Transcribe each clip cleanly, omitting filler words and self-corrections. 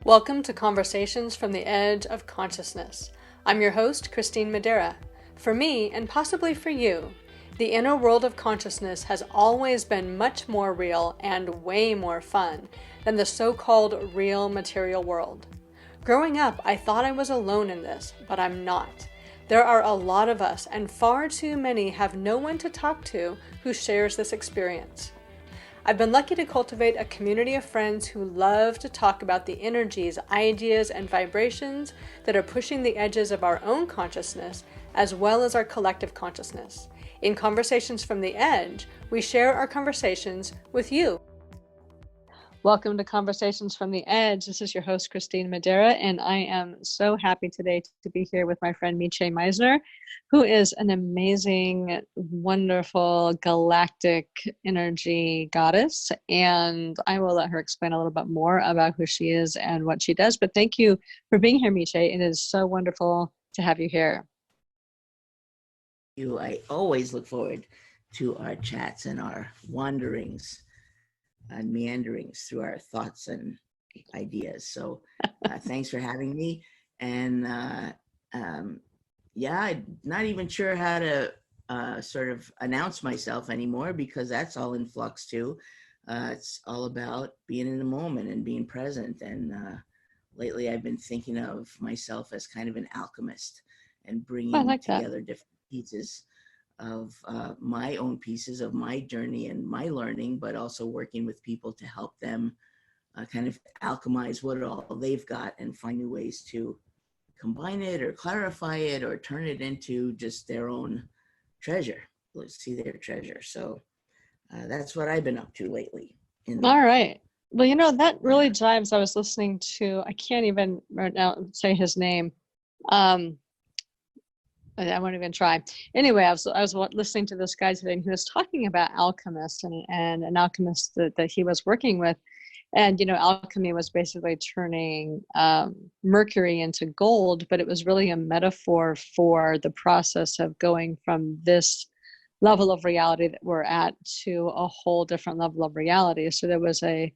Welcome to Conversations from the Edge of Consciousness. I'm your host, Christine Madera. For me, and possibly for you, the inner world of consciousness has always been much more real and way more fun than the so-called real material world. Growing up, I thought I was alone in this, but I'm not. There are a lot of us, and far too many have no one to talk to who shares this experience. I've been lucky to cultivate a community of friends who love to talk about the energies, ideas, and vibrations that are pushing the edges of our own consciousness, as well as our collective consciousness. In Conversations from the Edge, we share our conversations with you. Welcome to Conversations from the Edge. This is your host, Christine Madera, and I am so happy today to be here with my friend Michė Meizner, who is an amazing, wonderful, galactic energy goddess. And I will let her explain a little bit more about who she is and what she does. But thank you for being here, Michė. It is so wonderful to have you here. I always look forward to our chats and our wanderings and meanderings through our thoughts and ideas. So thanks for having me. And I'm not even sure how to sort of announce myself anymore, because that's all in flux too. It's all about being in the moment and being present. And lately I've been thinking of myself as kind of an alchemist and bringing together different pieces of my own pieces of my journey and my learning, but also working with people to help them kind of alchemize what all they've got and find new ways to combine it or clarify it or turn it into just their own treasure. Let's see their treasure. So that's what I've been up to lately. All right. Well, you know, that really jives. I was listening to, I can't even right now say his name. I won't even try. Anyway, I was listening to this guy today, and he was talking about alchemists and an alchemist that he was working with. And, you know, alchemy was basically turning mercury into gold, but it was really a metaphor for the process of going from this level of reality that we're at to a whole different level of reality. So there was a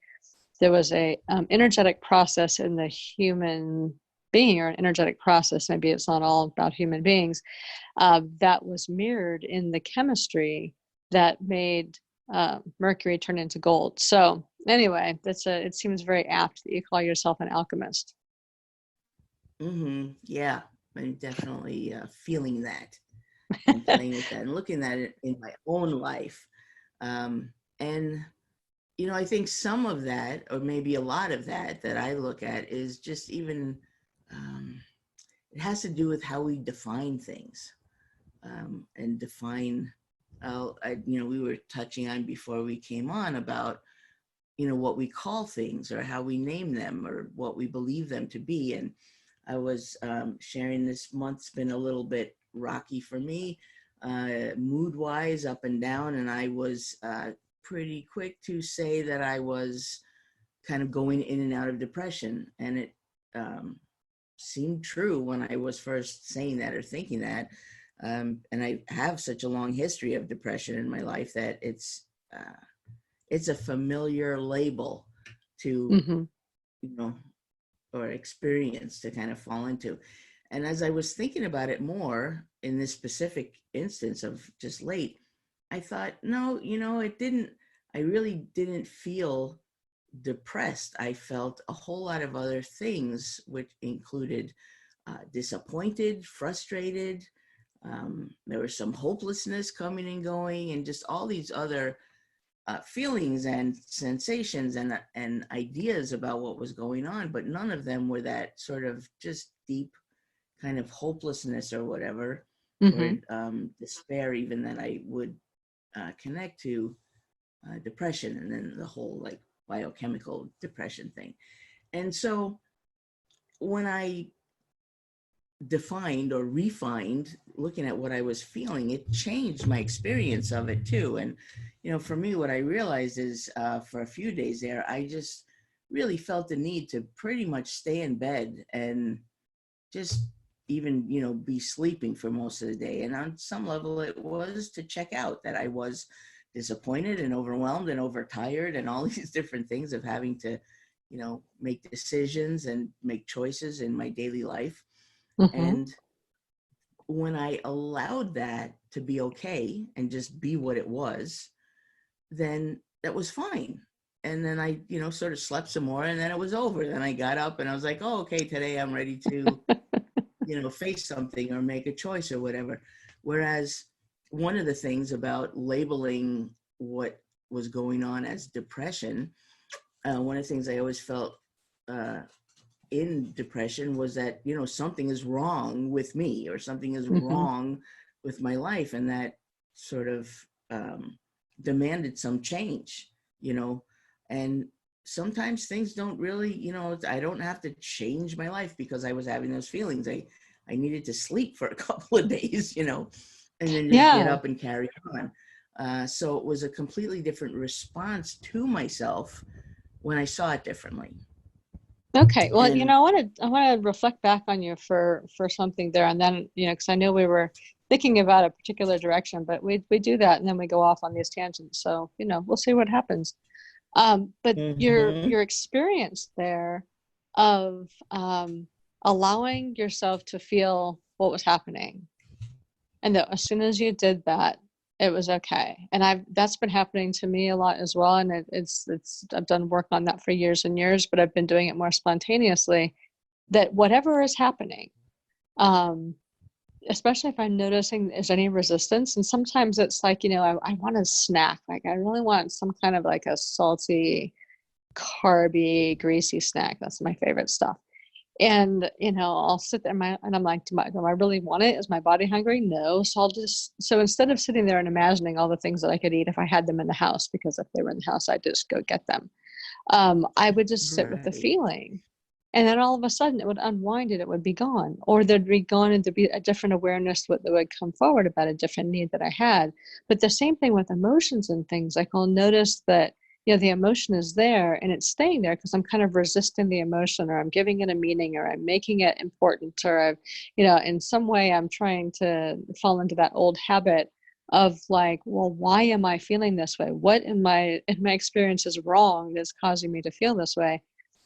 energetic process in the human being, or an energetic process, maybe it's not all about human beings, that was mirrored in the chemistry that made mercury turn into gold. So anyway, it seems very apt that you call yourself an alchemist. Yeah, I'm definitely feeling that and playing with that and looking at it in my own life. And, you know, I think some of that, or maybe a lot of that I look at, is just even it has to do with how we define things and define, you know, we were touching on before we came on about, you know, what we call things or how we name them or what we believe them to be. And I was sharing this month's been a little bit rocky for me, mood-wise, up and down. And I was pretty quick to say that I was kind of going in and out of depression. And it seemed true when I was first saying that or thinking that. And I have such a long history of depression in my life that it's a familiar label to, you know, or experience to kind of fall into. And as I was thinking about it more in this specific instance of just late, I thought, no, you know, I really didn't feel depressed. I felt a whole lot of other things, which included disappointed, frustrated. There was some hopelessness coming and going, and just all these other feelings and sensations and ideas about what was going on, but none of them were that sort of just deep kind of hopelessness or whatever, or despair even, that I would connect to depression, and then the whole like biochemical depression thing. And so when I defined or refined looking at what I was feeling, it changed my experience of it too. And, you know, for me, what I realized is for a few days there, I just really felt the need to pretty much stay in bed and just even, you know, be sleeping for most of the day. And on some level, it was to check out that I was disappointed and overwhelmed and overtired and all these different things of having to make decisions and make choices in my daily life. Mm-hmm. And when I allowed that to be okay and just be what it was, then that was fine. And then I, sort of slept some more, and then it was over. Then I got up and I was like, oh, okay, today I'm ready to, face something or make a choice or whatever. Whereas one of the things about labeling what was going on as depression, one of the things I always felt in depression was that, something is wrong with me, or something is Mm-hmm. wrong with my life. And that sort of demanded some change, and sometimes things don't really, I don't have to change my life because I was having those feelings. I needed to sleep for a couple of days, and then just get up and carry on. So it was a completely different response to myself when I saw it differently. Okay. Well, And I want to reflect back on you for something there, and then because I know we were thinking about a particular direction, but we do that and then we go off on these tangents. So we'll see what happens. But your experience there of allowing yourself to feel what was happening, and that as soon as you did that, it was okay. And that's been happening to me a lot as well. And it's I've done work on that for years and years, but I've been doing it more spontaneously. That whatever is happening, um, especially if I'm noticing there's any resistance, and sometimes it's like, I want a snack. Like I really want some kind of like a salty, carby, greasy snack. That's my favorite stuff. And I'll sit there and I'm like, do I really want it? Is my body hungry? No. So instead of sitting there and imagining all the things that I could eat if I had them in the house, because if they were in the house, I'd just go get them. I would just sit with the right. feeling. And then all of a sudden it would unwind and it would be gone. Or there'd be gone and there'd be a different awareness that would come forward about a different need that I had. But the same thing with emotions and things. Like I'll notice that, the emotion is there and it's staying there because I'm kind of resisting the emotion, or I'm giving it a meaning, or I'm making it important, or I've, in some way I'm trying to fall into that old habit of like, well, why am I feeling this way? What in my experience is wrong that's causing me to feel this way?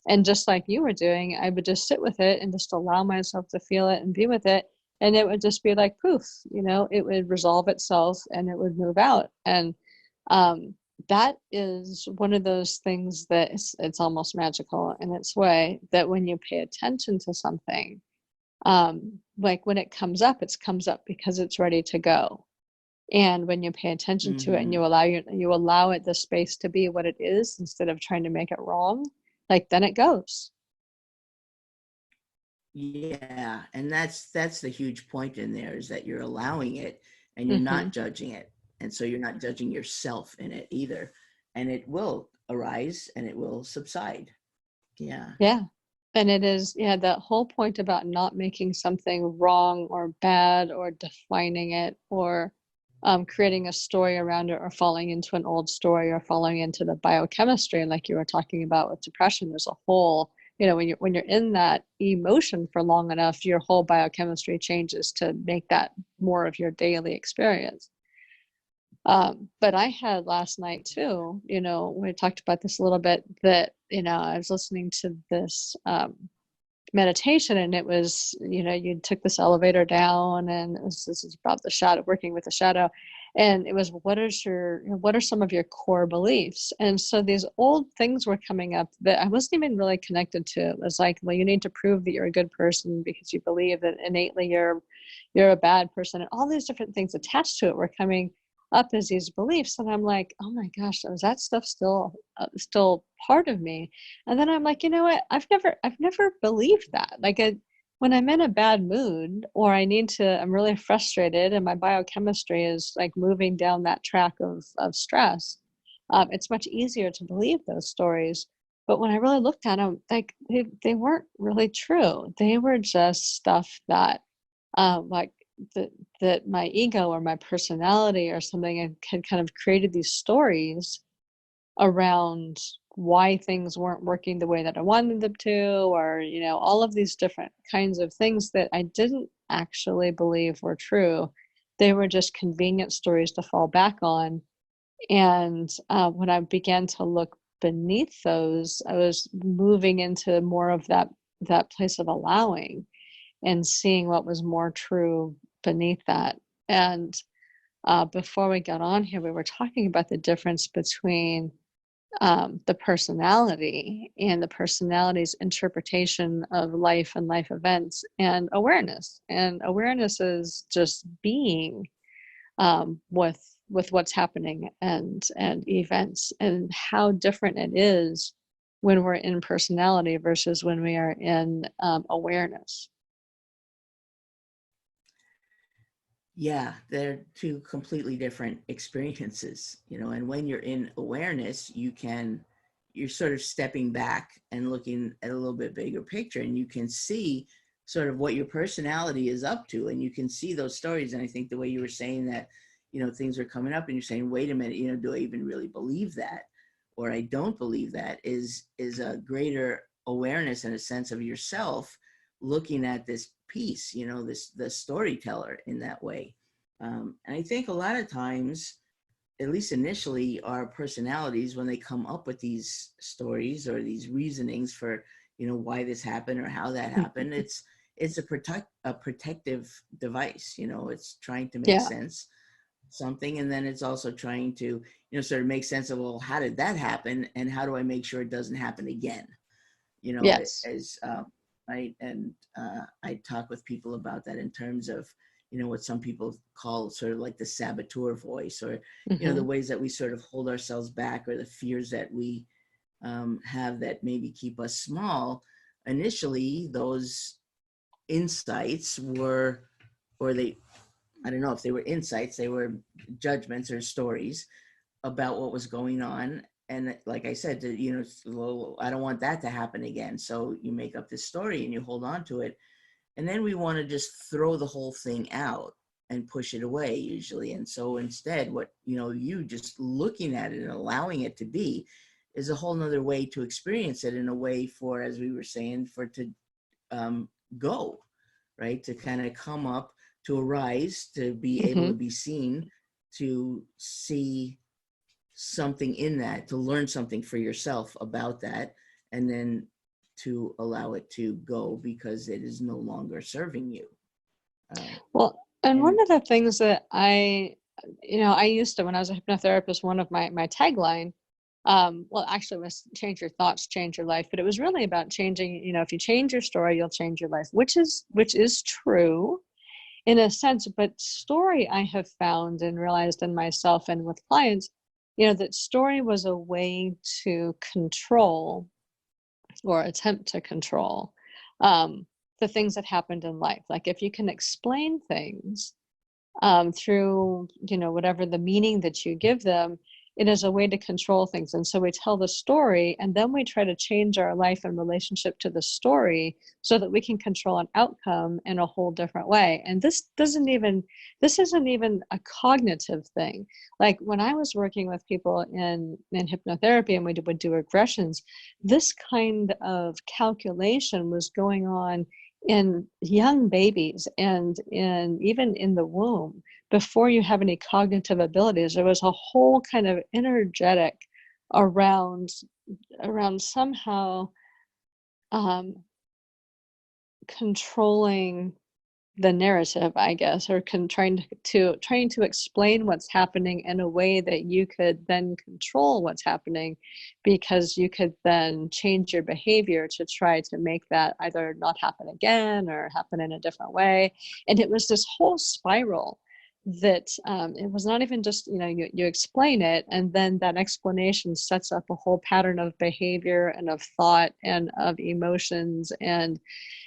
And just like you were doing, I would just sit with it and just allow myself to feel it and be with it. And it would just be like poof, it would resolve itself and it would move out. And that is one of those things that it's almost magical in its way, that when you pay attention to something, like when it comes up because it's ready to go. And when you pay attention to it and you allow it the space to be what it is instead of trying to make it wrong, like then it goes. Yeah, and that's the huge point in there, is that you're allowing it and you're Mm-hmm. not judging it. And so you're not judging yourself in it either. And it will arise and it will subside. Yeah. Yeah. And it is, that whole point about not making something wrong or bad or defining it, or creating a story around it, or falling into an old story, or falling into the biochemistry like you were talking about with depression. There's a whole, when you're in that emotion for long enough, your whole biochemistry changes to make that more of your daily experience. But I had last night too, we talked about this a little bit, that, I was listening to this meditation, and it was, you took this elevator down, and this is about the shadow, working with the shadow. And it was, what are some of your core beliefs? And so these old things were coming up that I wasn't even really connected to. It was like, well, you need to prove that you're a good person because you believe that innately you're a bad person, and all these different things attached to it were coming up as these beliefs. And I'm like, oh my gosh, was that stuff still part of me? And then I'm like, you know what? I've never believed that. Like when I'm in a bad mood, or I'm really frustrated and my biochemistry is like moving down that track of stress, it's much easier to believe those stories. But when I really looked at them, like they weren't really true. They were just stuff that, like that my ego or my personality or something had kind of created these stories around why things weren't working the way that I wanted them to, or, all of these different kinds of things that I didn't actually believe were true. They were just convenient stories to fall back on. And when I began to look beneath those, I was moving into more of that place of allowing and seeing what was more true beneath that. And before we got on here, we were talking about the difference between the personality and the personality's interpretation of life and life events, and awareness. And awareness is just being with what's happening and events, and how different it is when we're in personality versus when we are in awareness. Yeah, they're two completely different experiences, and when you're in awareness, you're sort of stepping back and looking at a little bit bigger picture, and you can see sort of what your personality is up to, and you can see those stories. And I think the way you were saying that, things are coming up and you're saying, wait a minute, do I even really believe that? Or I don't believe that, is a greater awareness and a sense of yourself looking at this piece, the storyteller in that way. And I think a lot of times, at least initially, our personalities, when they come up with these stories or these reasonings for, why this happened or how that happened, it's a protective device. It's trying to make Yeah. sense something, and then it's also trying to, sort of make sense of, well, how did that happen, and how do I make sure it doesn't happen again? Yes. As right. And I talk with people about that in terms of, what some people call sort of like the saboteur voice, or, the ways that we sort of hold ourselves back, or the fears that we have that maybe keep us small. Initially, those insights were, I don't know if they were insights, they were judgments or stories about what was going on. And like I said, well, I don't want that to happen again. So you make up this story and you hold on to it. And then we want to just throw the whole thing out and push it away usually. And so instead, what, you just looking at it and allowing it to be is a whole nother way to experience it, in a way for, as we were saying, for it to go, right? To kind of come up, to arise, to be able to be seen, to see something in that, to learn something for yourself about that, and then to allow it to go because it is no longer serving you. Well, and And one of the things that I used to, when I was a hypnotherapist, one of my tagline, well, actually it was change your thoughts, change your life, but it was really about changing, if you change your story, you'll change your life, which is true in a sense. But story, I have found and realized in myself and with clients, that story was a way to control, or attempt to control, the things that happened in life. Like, if you can explain things through, whatever the meaning that you give them, it is a way to control things. And so we tell the story, and then we try to change our life in relationship to the story so that we can control an outcome in a whole different way. And this isn't even a cognitive thing. Like, when I was working with people in hypnotherapy and we would do regressions, this kind of calculation was going on in young babies and even in the womb, before you have any cognitive abilities. There was a whole kind of energetic around somehow controlling the narrative, I guess, or trying to explain what's happening in a way that you could then control what's happening, because you could then change your behavior to try to make that either not happen again or happen in a different way. And it was this whole spiral that it was not even just, you explain it, and then that explanation sets up a whole pattern of behavior and of thought and of emotions and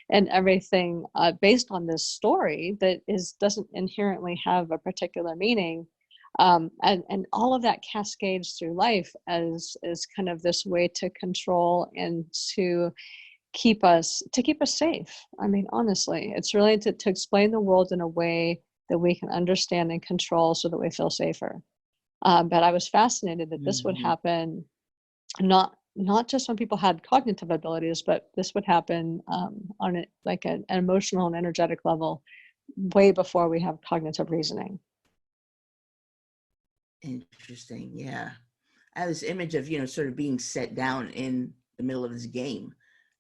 everything, based on this story that doesn't inherently have a particular meaning, and all of that cascades through life as kind of this way to control and to keep us safe. I mean, honestly, it's really to explain the world in a way that we can understand and control so that we feel safer. But I was fascinated that this would happen not just when people had cognitive abilities, but this would happen on an emotional and energetic level way before we have cognitive reasoning. interesting. Yeah. I have this image of, sort of being set down in the middle of this game,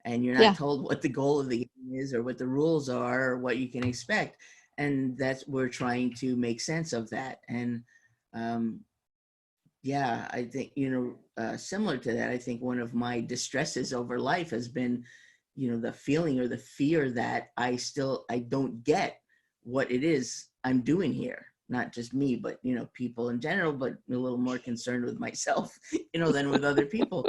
and you're not Yeah. told what the goal of the game is or what the rules are or what you can expect. And we're trying to make sense of that. And yeah, I think, similar to that, I think one of my distresses over life has been, the feeling or the fear that I don't get what it is I'm doing here. Not just me, but, people in general, but a little more concerned with myself, than with other people.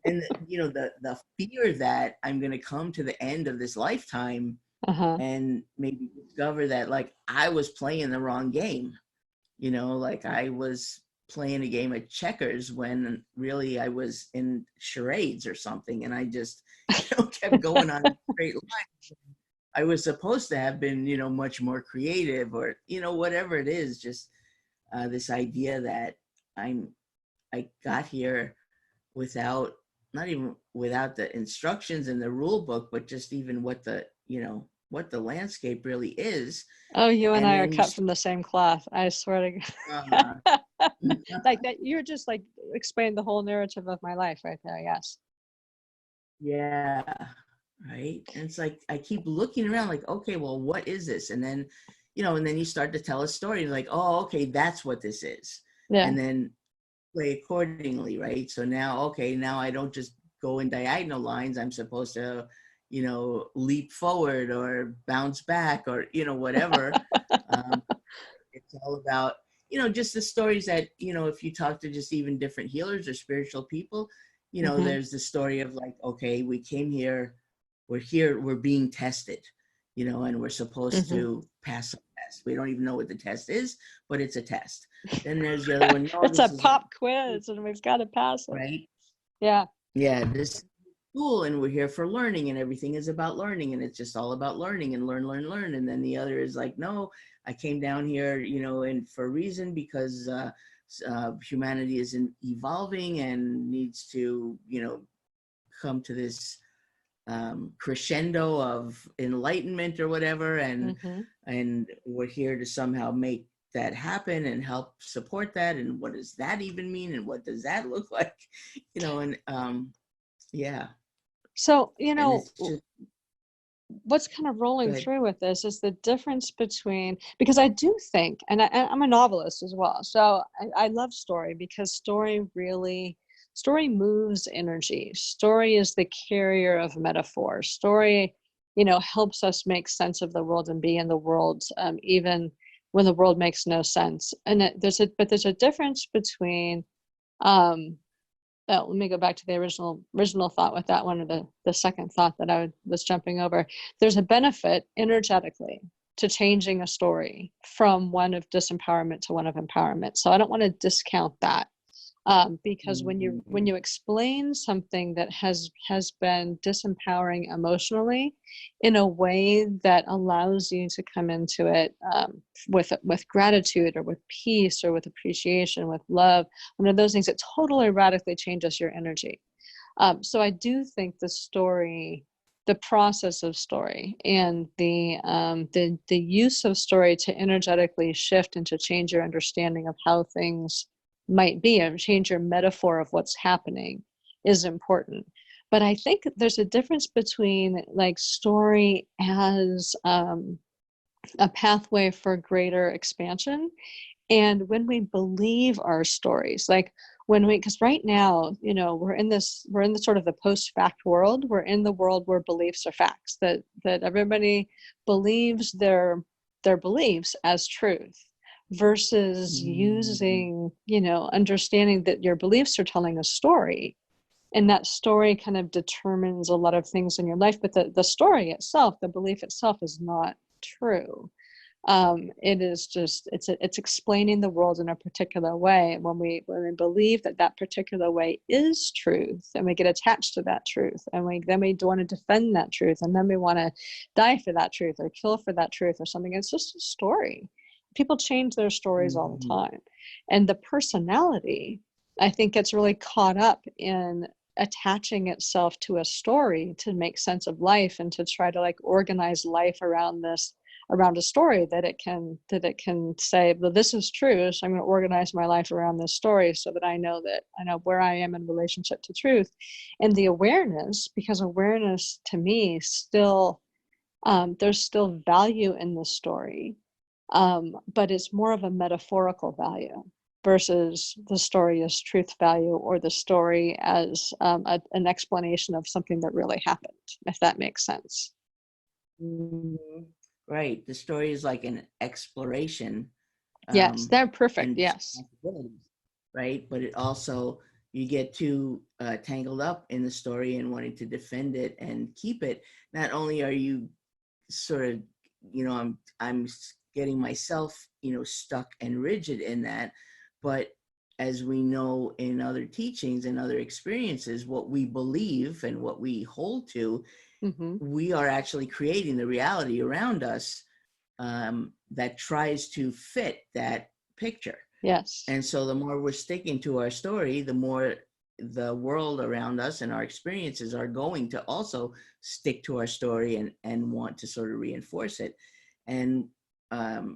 And, the fear that I'm going to come to the end of this lifetime and maybe discover that, like, I was playing the wrong game, like I was playing a game of checkers when really I was in charades or something, and I just kept going on a straight line. I was supposed to have been much more creative, or whatever it is. Just this idea that I got here without, not even without the instructions in the rule book, but just even what the landscape really is. Oh, you and I are then cut from the same cloth. I swear to God. Like that, you're just like explaining the whole narrative of my life right there. Yes. Yeah. Right. And it's like, I keep looking around like, okay, well, what is this? And then, and then you start to tell a story like, oh, okay, that's what this is. Yeah. And then play accordingly. Right. So now I don't just go in diagonal lines. I'm supposed to, leap forward or bounce back or, whatever. It's all about, just the stories that, if you talk to just even different healers or spiritual people, there's the story of like, okay, we came here, we're being tested, and we're supposed to pass a test. We don't even know what the test is, but it's a test. Then there's the other one. No, it's a pop quiz and we've got to pass it. Right. Yeah. Yeah. This is cool. And we're here for learning, and everything is about learning, and it's just all about learning and learn. And then the other is like, no, I came down here, and for a reason, because humanity is evolving and needs to, come to this crescendo of enlightenment or whatever, and we're here to somehow make that happen and help support that. And what does that even mean, and what does that look like, and yeah. So just, what's kind of rolling through with this is the difference between, because I do think, and I'm a novelist as well, so I love story, because story moves energy. Story is the carrier of metaphor. Story, helps us make sense of the world and be in the world, even when the world makes no sense. And there's a difference between, let me go back to the original thought with that one, or the second thought that I was jumping over. There's a benefit energetically to changing a story from one of disempowerment to one of empowerment. So I don't want to discount that. Because when you explain something that has been disempowering emotionally in a way that allows you to come into it with gratitude or with peace or with appreciation, with love, one of those things, it totally radically changes your energy. So I do think the process of story and the use of story to energetically shift and to change your understanding of how things might be, and change your metaphor of what's happening, is important. But I think there's a difference between like story as a pathway for greater expansion, and when we believe our stories, like because right now, we're in the sort of the post-fact world. We're in the world where beliefs are facts, that everybody believes their beliefs as truth, versus using, understanding that your beliefs are telling a story, and that story kind of determines a lot of things in your life, but the story itself, the belief itself, is not true. It is just, it's explaining the world in a particular way. And when we believe that particular way is truth, and we get attached to that truth, and then we want to defend that truth, and then we want to die for that truth or kill for that truth or something. It's just a story. People change their stories all the time. And the personality, I think, gets really caught up in attaching itself to a story to make sense of life and to try to like organize life around this around a story that it can say, well, this is true, so I'm going to organize my life around this story so that I know where I am in relationship to truth. And the awareness, because awareness to me still, there's still value in the story, but it's more of a metaphorical value versus the story as truth value, or the story as an explanation of something that really happened, if that makes sense. Mhm. Right. The story is like an exploration. Yes, they're perfect. And Yes. possibilities, right? But it also, you get too tangled up in the story and wanting to defend it and keep it. Not only are you sort of, I'm getting myself, stuck and rigid in that, but as we know in other teachings and other experiences, what we believe and what we hold to, Mm-hmm. we are actually creating the reality around us that tries to fit that picture. Yes. And so the more we're sticking to our story, the more the world around us and our experiences are going to also stick to our story and want to sort of reinforce it. And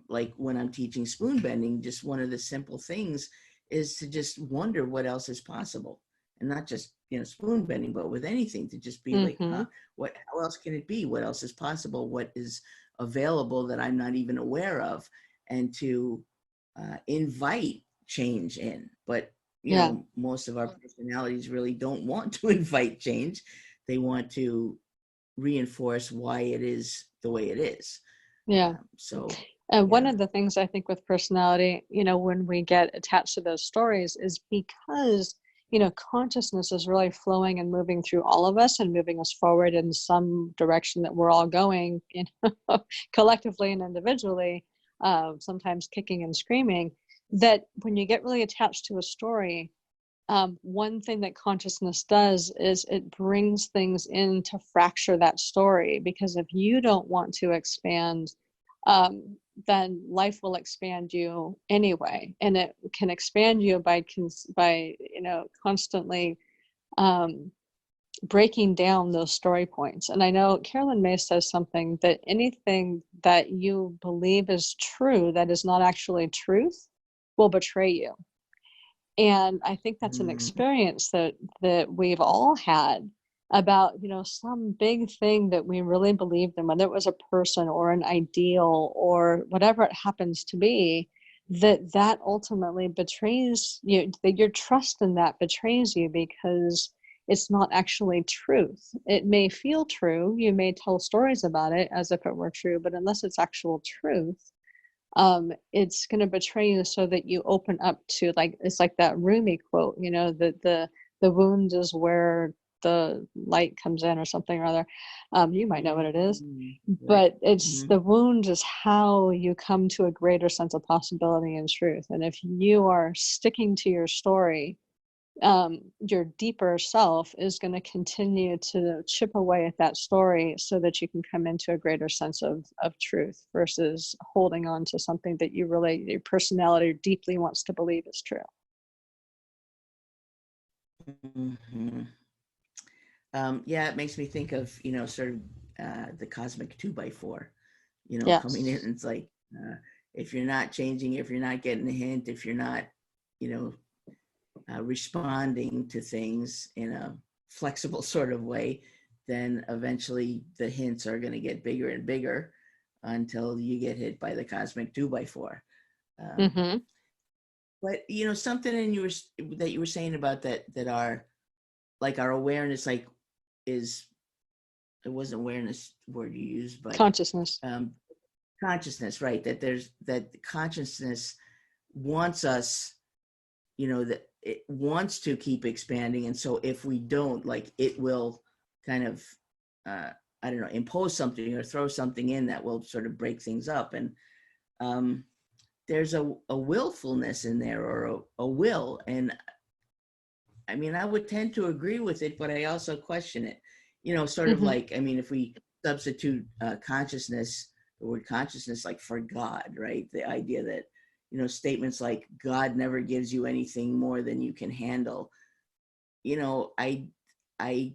like when I'm teaching spoon bending, just one of the simple things is to just wonder what else is possible. And not just, spoon bending, but with anything, to just be like, Mm-hmm. how else can it be? What else is possible? What is available that I'm not even aware of? And to invite change in. But Yeah. most of our personalities really don't want to invite change. They want to reinforce why it is the way it is. Yeah. So And one yeah. of the things I think with personality, when we get attached to those stories, is because, consciousness is really flowing and moving through all of us and moving us forward in some direction that we're all going, collectively and individually, sometimes kicking and screaming, that when you get really attached to a story, one thing that consciousness does is it brings things in to fracture that story, because if you don't want to expand, then life will expand you anyway, and it can expand you by constantly breaking down those story points. And I know Carolyn May says something, that anything that you believe is true that is not actually truth will betray you. And I think that's an experience that we've all had about, some big thing that we really believed in, whether it was a person or an ideal or whatever it happens to be, that ultimately betrays you, that your trust in that betrays you, because it's not actually truth. It may feel true. You may tell stories about it as if it were true, but unless it's actual truth, it's going to betray you, so that you open up to, like, it's like that Rumi quote, that the wound is where the light comes in, or something or other. You might know what it is, Right. but it's the wound is how you come to a greater sense of possibility and truth. And if you are sticking to your story, your deeper self is going to continue to chip away at that story, so that you can come into a greater sense of truth, versus holding on to something that your personality deeply wants to believe is true. Mm-hmm. Yeah, it makes me think of, sort of the cosmic 2x4, coming in. Yes. It's like, if you're not changing, if you're not getting a hint, if you're not, you know, responding to things in a flexible sort of way, then eventually the hints are going to get bigger and bigger until you get hit by the cosmic 2x4. Mm-hmm. But something that you were saying about that our, like, our awareness, like, is, it wasn't awareness word you used, but Consciousness. consciousness, right? That consciousness wants us, that it wants to keep expanding. And so if we don't, like, it will kind of, I don't know, impose something or throw something in that will sort of break things up. And there's a willfulness in there, or a will. And I mean, I would tend to agree with it, but I also question it, sort of Mm-hmm. like, I mean, if we substitute consciousness, the word consciousness, like, for God, right? The idea that, statements like God never gives you anything more than you can handle. I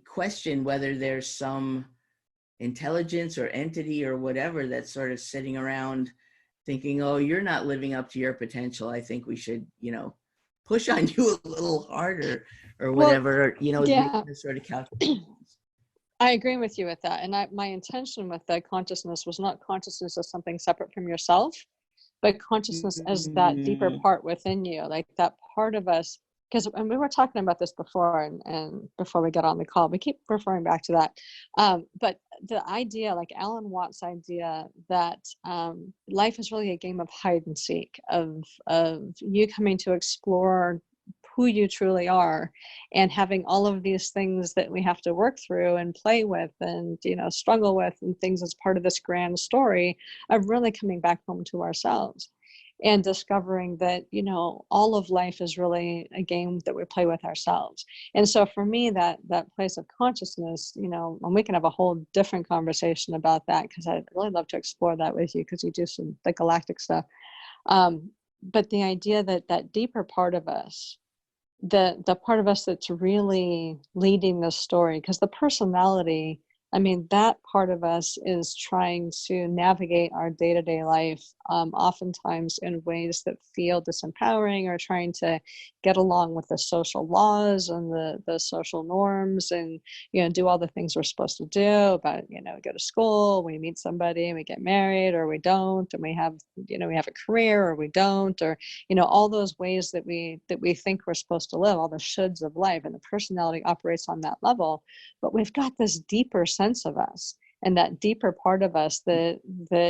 question whether there's some intelligence or entity or whatever that's sort of sitting around thinking, oh, you're not living up to your potential. I think we should, push on you a little harder or Well, whatever, yeah, making this sort of calculations. I agree with you with that. And my intention with the consciousness was not consciousness as something separate from yourself, but consciousness as that deeper Mm, part within you, like that part of us. Because and we were talking about this before, and before we get on the call, we keep referring back to that. But the idea, like Alan Watts' idea, that life is really a game of hide and seek, of you coming to explore who you truly are, and having all of these things that we have to work through and play with and struggle with and things as part of this grand story of really coming back home to ourselves and discovering that all of life is really a game that we play with ourselves. And so for me, that place of consciousness, and we can have a whole different conversation about that, because I'd really love to explore that with you, because you do some the galactic stuff. But the idea that that deeper part of us, the part of us that's really leading this story, because the personality, I mean, that part of us is trying to navigate our day-to-day life, oftentimes in ways that feel disempowering, or trying to get along with the social laws and the social norms, and do all the things we're supposed to do about go to school, we meet somebody and we get married, or we don't, and we have we have a career, or we don't, or all those ways that we think we're supposed to live, all the shoulds of life, and the personality operates on that level. But we've got this deeper sense of us, and that deeper part of us that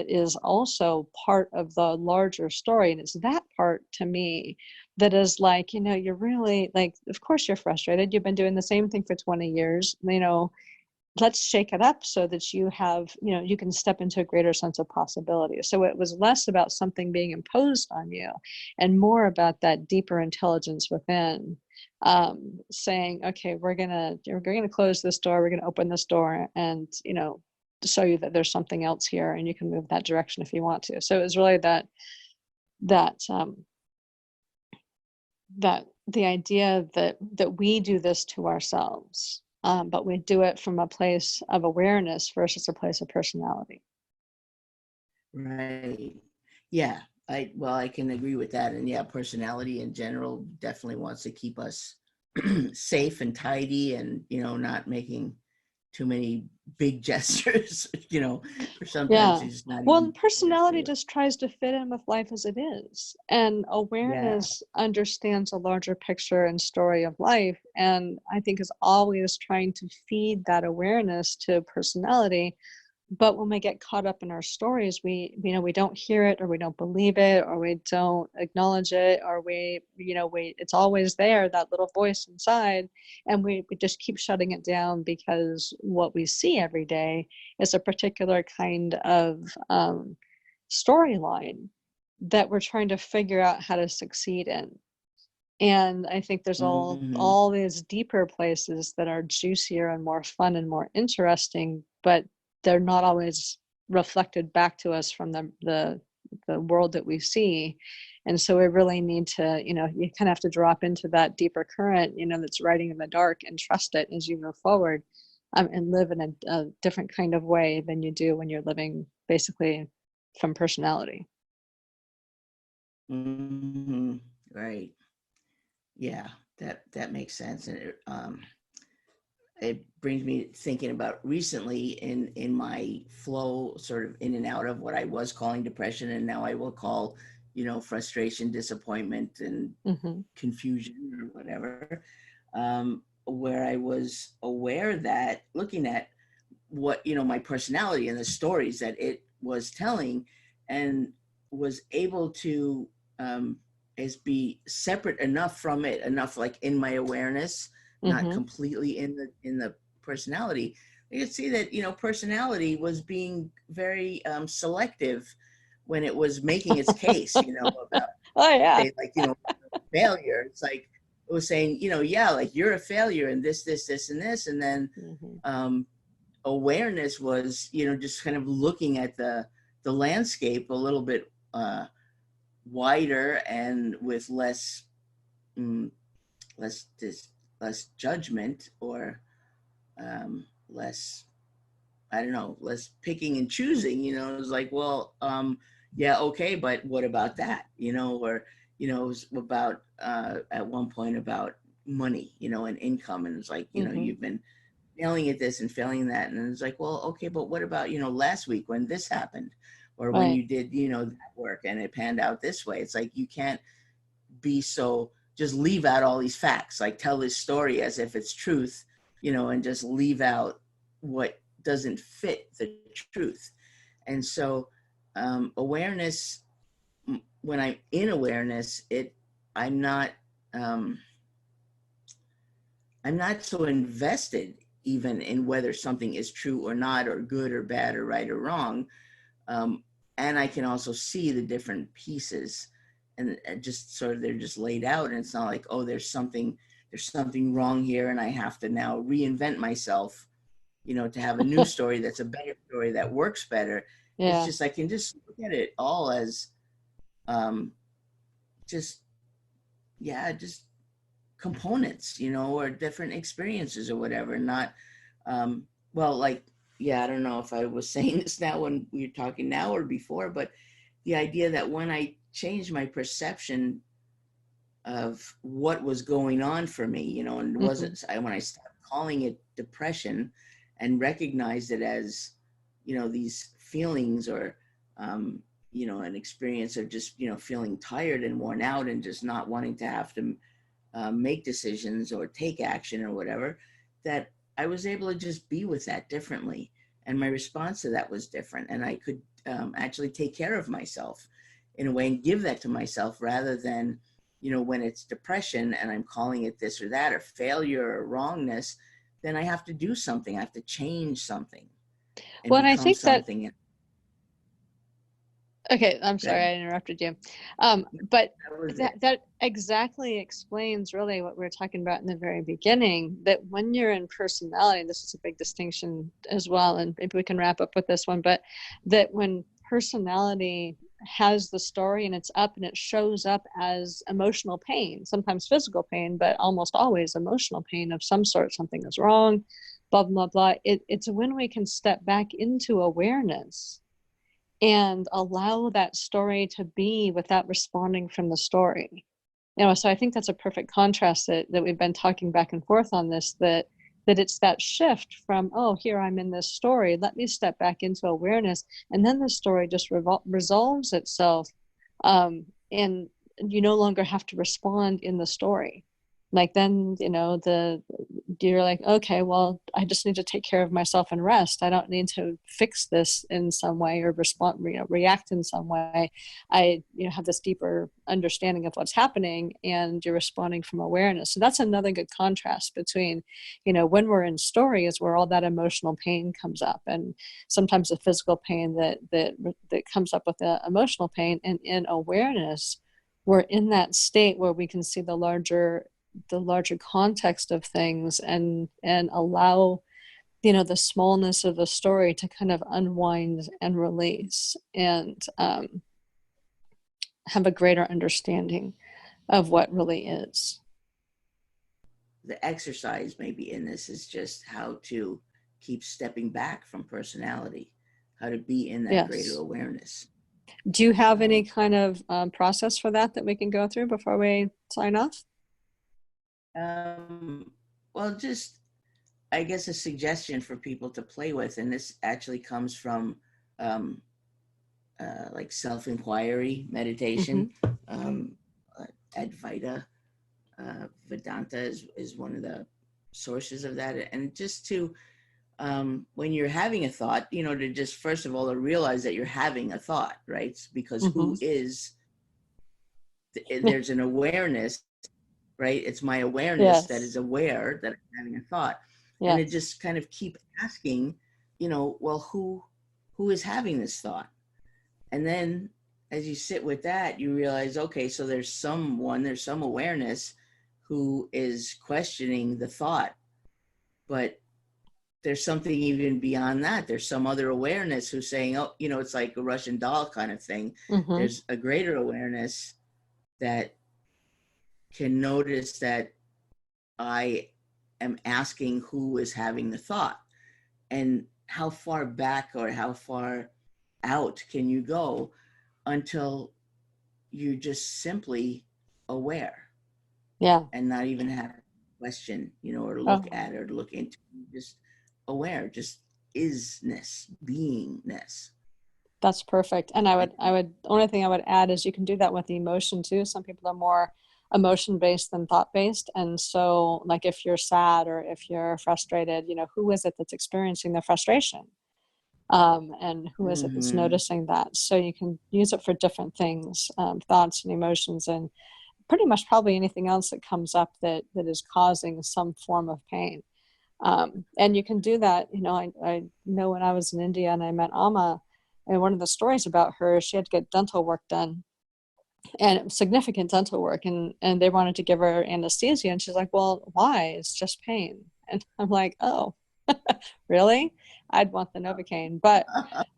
is also part of the larger story. And it's that part, to me, that is like, you're really like, of course you're frustrated, you've been doing the same thing for 20 years, let's shake it up so that you have, you can step into a greater sense of possibility. So it was less about something being imposed on you, and more about that deeper intelligence within, saying, okay, we're gonna close this door, we're gonna open this door, and show you that there's something else here, and you can move that direction if you want to. So it was really that that the idea that we do this to ourselves, but we do it from a place of awareness versus a place of personality. right. Yeah. I can agree with that. And yeah, personality in general definitely wants to keep us safe and tidy, and, not making too many big gestures, or sometimes Yeah. it's not Well, even personality necessarily. just tries to fit in with life as it is. And Yeah. awareness understands a larger picture and story of life. And I think is always trying to feed that awareness to personality. But when we get caught up in our stories, we don't hear it, or we don't believe it, or we don't acknowledge it, or we it's always there, that little voice inside, and we just keep shutting it down, because what we see every day is a particular kind of storyline that we're trying to figure out how to succeed in. And I think there's Hmm. all these deeper places that are juicier and more fun and more interesting, but they're not always reflected back to us from the world that we see. And so we really need to, you kind of have to drop into that deeper current, that's riding in the dark, and trust it as you move forward, and live in a different kind of way than you do when you're living basically from personality. Hmm. Right. Yeah, that makes sense. And it brings me thinking about recently in my flow, sort of in and out of what I was calling depression, and now I will call, frustration, disappointment, and Hmm. confusion, or whatever, where I was aware that, looking at what, my personality and the stories that it was telling, and was able to, is be separate enough from it, enough like in my awareness, not Hmm. completely in the personality. I could see that, personality was being very selective when it was making its case, about, Oh yeah. okay, like, failure. It's like it was saying, yeah, like, you're a failure in this and this. And then Hmm. um awareness was, just kind of looking at the landscape a little bit wider, and with mm, less less judgment, or less, I don't know, less picking and choosing, you know, it was like, well, yeah, okay, but what about that, you know, or, you know, it was about, at one point about money, you know, and income. And it's like, you know, Mm-hmm. you've been failing at this and failing that. And it's like, well, okay, but what about, you know, last week when this happened, or when Right. you did, you know, that work and it panned out this way? It's like, you can't be so, just leave out all these facts, like tell this story as if it's truth, you know, and just leave out what doesn't fit the truth. And so awareness, when I'm in awareness, I'm not, um, I'm not so invested even in whether something is true or not, or good or bad, or right or wrong. Um, and I can also see the different pieces, and just sort of, they're just laid out. And it's not like, oh, there's something wrong here, and I have to now reinvent myself, you know, to have a new story that's a better story that works better. It's Yeah. just, I can just look at it all as, um, just, yeah, just components, you know, or different experiences or whatever. Not, well, like, yeah, I don't know if I was saying this now when we were talking now or before, but the idea that when I changed my perception of what was going on for me, you know, and it Mm-hmm. wasn't, when I stopped calling it depression and recognized it as, you know, these feelings, or, you know, an experience of just, you know, feeling tired and worn out and just not wanting to have to make decisions or take action or whatever, that I was able to just be with that differently. And my response to that was different. And I could actually take care of myself in a way and give that to myself, rather than, you know, when it's depression and I'm calling it this or that, or failure or wrongness, then I have to do something. I have to change something and Well, and I become think that, something. okay, I'm sorry Good. I interrupted you. But That was it. that exactly explains really what we were talking about in the very beginning, that when you're in personality, this is a big distinction as well, and maybe we can wrap up with this one, but that when personality has the story and it's up and it shows up as emotional pain, sometimes physical pain, but almost always emotional pain of some sort, something is wrong, blah, blah, blah. It's when we can step back into awareness and allow that story to be without responding from the story. You know, so I think that's a perfect contrast that we've been talking back and forth on this, that it's that shift from, oh, here I'm in this story, let me step back into awareness, and then the story just resolves itself, and you no longer have to respond in the story. Like then, you know, you're like, okay, well, I just need to take care of myself and rest. I don't need to fix this in some way or respond, you know, react in some way. I, you know, have this deeper understanding of what's happening, and you're responding from awareness. So that's another good contrast between, you know, when we're in story is where all that emotional pain comes up, and sometimes the physical pain that comes up with the emotional pain. And in awareness, we're in that state where we can see the larger context of things, and allow, you know, the smallness of the story to kind of unwind and release, and have a greater understanding of what really is. The exercise maybe in this is just how to keep stepping back from personality, how to be in that greater Yes. awareness. Do you have any So, kind of process for that we can go through before we sign off? um, well, just, I guess, a suggestion for people to play with, and this actually comes from um, like self-inquiry Mm-hmm. meditation. Um, Advaita Vedanta is one of the sources of that, and just to, when you're having a thought, you know, to just first of all to realize that you're having a thought, right? Because Mm-hmm. there's an awareness, right? It's my awareness that Yes. is aware that I'm having a thought, and to Yes. just kind of keep asking, you know, well, who is having this thought? And then as you sit with that, you realize, okay, so there's some awareness who is questioning the thought, but there's something even beyond that. There's some other awareness who's saying, oh, you know, it's like a Russian doll kind of thing. Mm-hmm. There's a greater awareness that can notice that I am asking who is having the thought, and how far back or how far out can you go until you're just simply aware. Yeah. And not even have a question, or look Oh, at or look into, just aware, just isness, beingness. that's perfect. And the only thing I would add is you can do that with emotion too. Some people are more emotion based than thought based. And so, like, if you're sad or if you're frustrated, who is it that's experiencing the frustration? And who is it that's Mm-hmm. noticing that? So you can use it for different things, thoughts and emotions, and pretty much probably anything else that comes up that is causing some form of pain. And you can do that. I know when I was in India and I met Amma, and one of the stories about her, she had to get dental work done, and significant dental work, and they wanted to give her anesthesia, and she's like, well, why? It's just pain. And I'm like, oh, really? I'd want the Novocaine. But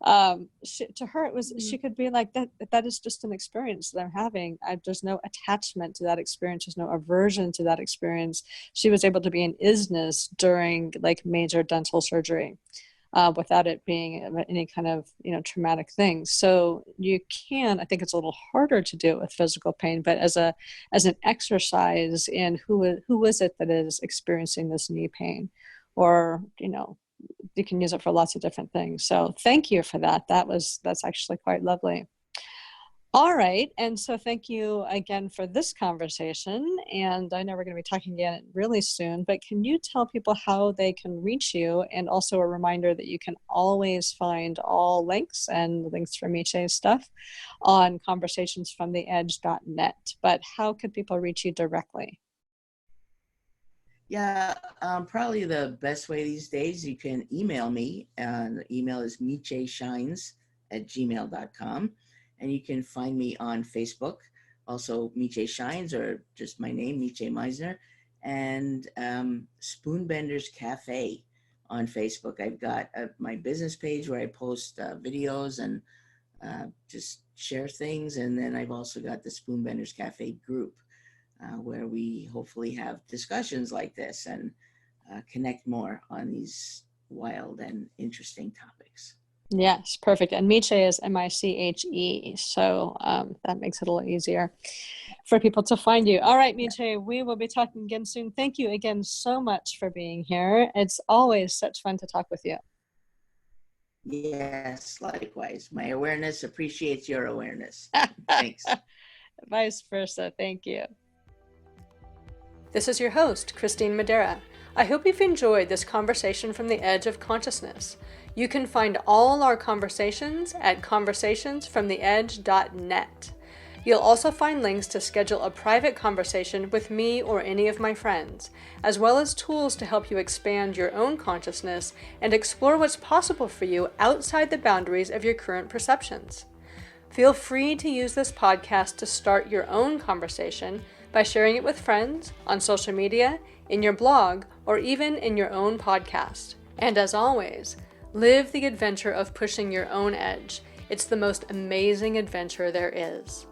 to her, it was, she could be like, that is just an experience that I'm having. There's no attachment to that experience. There's no aversion to that experience. She was able to be in isness during like major dental surgery. Without it being any kind of traumatic thing. So you can, I think it's a little harder to do it with physical pain, but as an exercise in who is it that is experiencing this knee pain, or you can use it for lots of different things. So thank you for that. That's actually quite lovely. All right. And so thank you again for this conversation. And I know we're going to be talking again really soon, but can you tell people how they can reach you? And also a reminder that you can always find all links and links for Michė's stuff on conversationsfromtheedge.net. But how could people reach you directly? Yeah, probably the best way these days, you can email me. The email is micheshines@gmail.com. And you can find me on Facebook, also Michė Shines, or just my name, Michė Meizner, and Spoonbender's Cafe on Facebook. I've got my business page where I post videos and just share things. And then I've also got the Spoonbender's Cafe group where we hopefully have discussions like this and connect more on these wild and interesting topics. Yes, perfect. And Michė is Miche. So that makes it a little easier for people to find you. All right, Michė, we will be talking again soon. Thank you again so much for being here. It's always such fun to talk with you. Yes, likewise. My awareness appreciates your awareness. Thanks. Vice versa. Thank you. This is your host, Christine Madeira. I hope you've enjoyed this conversation from the edge of consciousness. You can find all our conversations at conversationsfromtheedge.net. You'll also find links to schedule a private conversation with me or any of my friends, as well as tools to help you expand your own consciousness and explore what's possible for you outside the boundaries of your current perceptions. Feel free to use this podcast to start your own conversation by sharing it with friends, on social media, in your blog, or even in your own podcast. And as always, live the adventure of pushing your own edge. It's the most amazing adventure there is.